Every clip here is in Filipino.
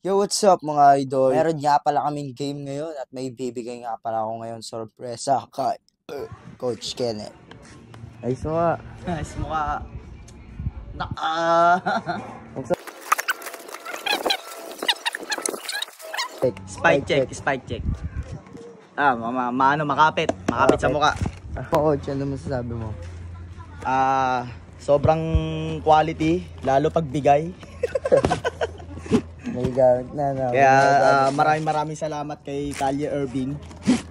Yo, what's up mga idol? Meron nga pala kaming game ngayon at may bibigay nga pala ako ngayon sorpresa kay Coach Kenneth. Ayos mo nga. Ayos mo ka. Spike check. Makapit sa mukha. Coach, ano masasabi mo? Sobrang quality, lalo pag bigay. May gamit na. Kaya maraming salamat kay Kalye Irving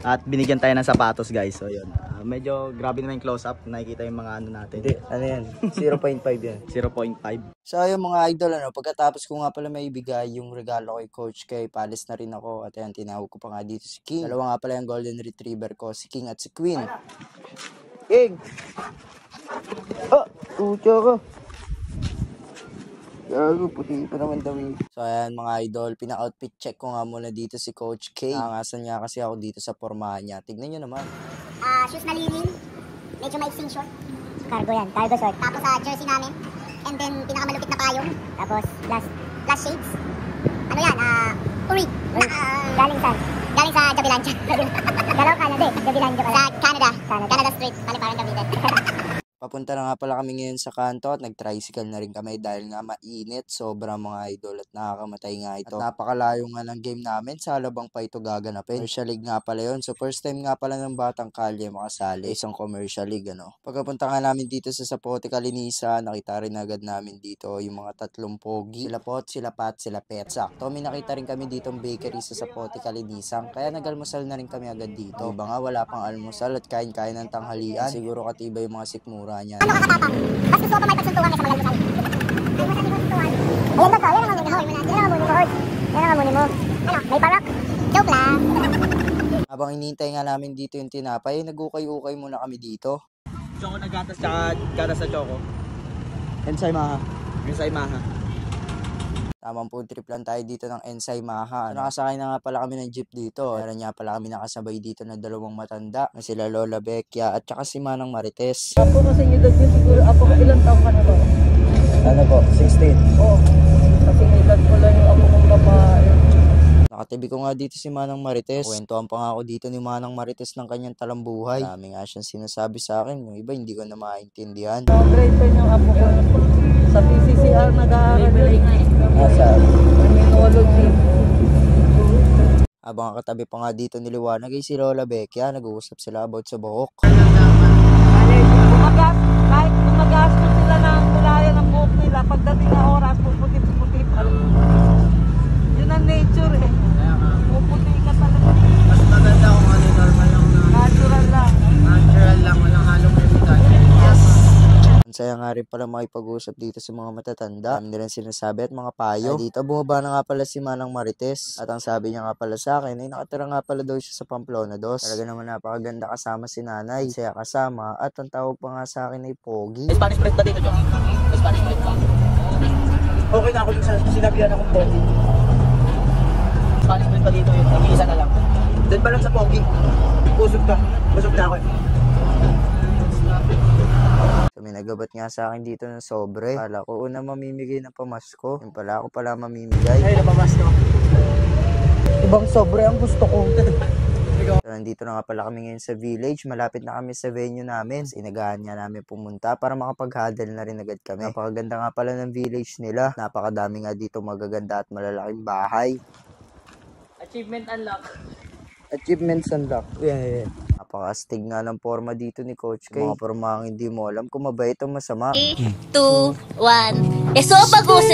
at binigyan tayo ng sapatos, guys. So yun. Medyo grabe naman yung close up, nakikita yung mga ano natin. Hindi, ano yan? 0.5 yan. 0.5. So ayun mga idol, pagkatapos ko nga pala may ibigay yung regalo kay Coach K, palis na rin ako. At ayan, tinawag ko pa nga dito si King. Dalawa nga pala yung golden retriever ko, si King at si Queen. King! Tucha ka. Gago, puti pa naman daw. So ayan mga idol, pina-outfit check ko nga muna dito si Coach K. Nangasan niya kasi ako dito sa pormahan niya. Tignan nyo naman. Shoes na linen, medyo maiksing short. Cargo yan, cargo short. Tapos jersey namin, and then pinakamalupit na payong. Tapos last shades. Ano yan, Uri. Galing saan? Galing sa Jabilancha. Galaw Canada Jabilancha pala. Sa Canada Street, Paliparan Davidan. Papunta na nga pala kami ngayon sa kanto at nag-tricycle na rin kami dahil nga mainit, sobra mga idol at nakakamatay nga ito. At napakalayo nga ng game namin, sa Alabang pa ito gaganapin. Commercial League nga pala yun. So first time nga pala ng Batang Kalye makasali isang Commercial League. Pagkapunta nga namin dito sa Zapote Calinisan, nakita rin agad namin dito yung mga tatlong pogi. Sila Pot, sila Pat, sila Pet. Sakto, may nakita rin kami dito ang bakery sa Zapote Calinisan. Kaya nag-almusal na rin kami agad dito. Iba nga wala pang almusal at kain-kain ng tanghalian. siguro katibay yung mga sikmura. Niya. Ano kakatapang? Mas gusto ko pa may pagsuntukan kaysa mag-almusal. Ayan ba to? Yan ang amunin mo. Yan ang amunin mo. Ano? May parak? Joke lang. Habang hinihintay nga namin dito yung tinapay, nag-ukay-ukay muna kami dito. Choco na gatas tsaka gatas sa choco. Ensay Maha. Tamang food trip lang tayo dito ng Ensay Maha. Nakasakay na nga pala kami ng jeep dito. Meron nga pala kami nakasabay dito na dalawang matanda. Na sila Lola Becchia at saka si Manang Marites. Apo kasi edad niya siguro. Apo ilang taong ka na ba? Ano po? 16. Oo. Kasi edad ko lang yung apo kong babae. Nakatibi ko nga dito si Manang Marites. Kwentuhan pa nga ako dito ni Manang Marites ng kanyang talambuhay. Dami nga siyang sinasabi sa akin. Yung iba hindi ko na maintindihan. Grade 10 yung apo ko. Sa PCCR nag-aaral yun. Asa? Terminology. Habang katabi pa nga dito ni Liwanag ay si Lola Becchia. Nag-uusap sila about sa buhok. Kahit gumagastos sila ng kulaya ng buhok nila, pagdating na oras, puputi-puti pa. Yun ang nature eh. Puputi ka talaga. Mas maganda kung ano, normal lang na. Natural lang. Natural lang, walang halong chemical. Yes! Ang saya nga rin pala makipag-usap dito sa mga matatanda. Dami nilang sinasabi at mga payo. Ay, dito bumaba na nga pala si Manang Marites. At ang sabi niya nga pala sa akin ay nakatira nga pala daw siya sa Pamplona 2. Talaga naman napakaganda kasama si nanay. Saya kasama at ang tawag pa nga sa akin ay Pogi. Spanish bread ba dito, John? Spanish bread ba? Okay na ako yung sinabihan akong Pogi. Spanish bread ba dito yun? Nag-iisa na lang. Doon pa lang sa Pogi. Busog ka. Busog na ako eh. So, may nagabat nga sa akin dito ng sobre. Kala ko una mamimigay ng pamasko. Yung pala ako pala mamimigay. Ay, napamasko. Ibang sobre ang gusto ko. So, nandito na nga pala kami ngayon sa village. Malapit na kami sa venue namin. Inagahan nga namin pumunta para makapag-huddle na rin agad kami. Napakaganda nga pala ng village nila. Napakadami nga dito magaganda at malalaking bahay. Achievement unlock. Achievements unlock. Yeah. Napakastig nga ng forma dito ni Coach K. Mga formang hindi mo alam kung mabait o masama. 3, 2, 1. Esophagus.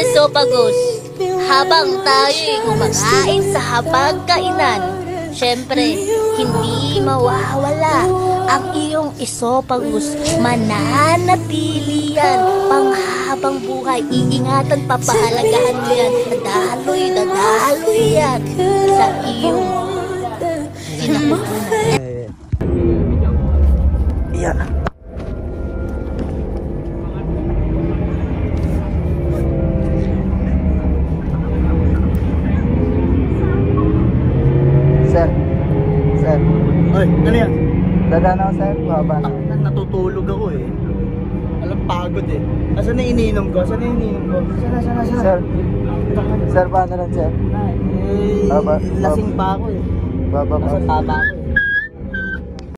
Habang tayo'y kumakain sa hapagkainan, syempre, hindi mawawala ang iyong esophagus. Mananatili yan panghabang buhay. Iingatan, papahalagahan mo yan. Dadaloy yan sa iyong sinapupunan. Yeah. Sir. Ay, ano yan? Dadaan ako sir. Baba na. Natutulog ako eh. Alam, pagod eh. Asan na ininom? iniinom ko? Saan yung iniinom ko? Sana. Sir, paano lang, sir? Lasing pa ako eh. Baba. Nasa taba ako eh.